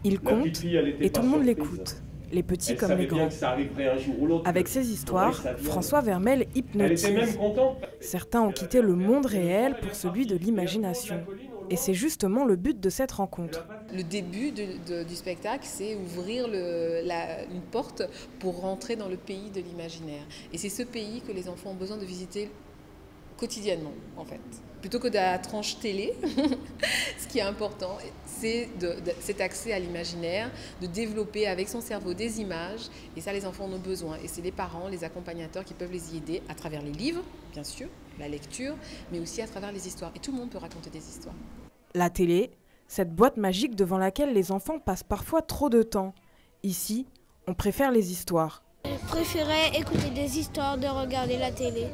Il compte et tout le monde l'écoute, les petits comme les grands. Avec ses histoires, François Vermel hypnotise. Certains ont quitté le monde réel pour celui de l'imagination. Et c'est justement le but de cette rencontre. Le début du spectacle, c'est ouvrir une porte pour rentrer dans le pays de l'imaginaire. Et c'est ce pays que les enfants ont besoin de visiter quotidiennement, en fait. Plutôt que de la tranche télé, ce qui est important, c'est cet accès à l'imaginaire, de développer avec son cerveau des images. Et ça, les enfants en ont besoin. Et c'est les parents, les accompagnateurs qui peuvent les y aider à travers les livres, bien sûr, la lecture, mais aussi à travers les histoires. Et tout le monde peut raconter des histoires. La télé, cette boîte magique devant laquelle les enfants passent parfois trop de temps. Ici, on préfère les histoires. Je préférais écouter des histoires de regarder la télé.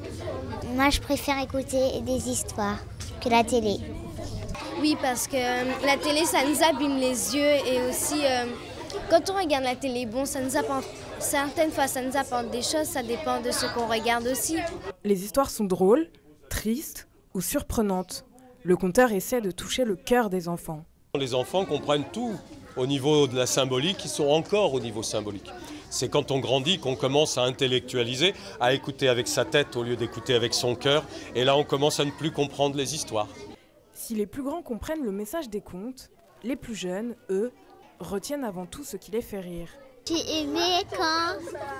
Moi, je préfère écouter des histoires que la télé. Oui, parce que la télé, ça nous abîme les yeux et aussi, quand on regarde la télé, bon, ça nous apprend, certaines fois, ça nous apporte des choses, ça dépend de ce qu'on regarde aussi. Les histoires sont drôles, tristes ou surprenantes. Le conteur essaie de toucher le cœur des enfants. Les enfants comprennent tout au niveau de la symbolique, ils sont encore au niveau symbolique. C'est quand on grandit qu'on commence à intellectualiser, à écouter avec sa tête au lieu d'écouter avec son cœur. Et là, on commence à ne plus comprendre les histoires. Si les plus grands comprennent le message des contes, les plus jeunes, eux, retiennent avant tout ce qui les fait rire. J'ai aimé quand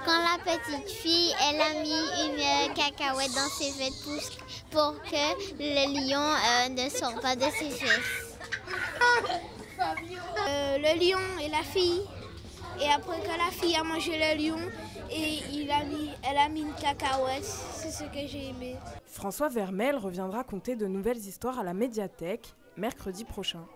la petite fille, elle a mis une cacahuète dans ses fesses pour que le lion ne sorte pas de ses fesses. Le lion et la fille. Et après que la fille a mangé le lion, et elle a mis une cacahuète, c'est ce que j'ai aimé. François Vermel reviendra conter de nouvelles histoires à la médiathèque mercredi prochain.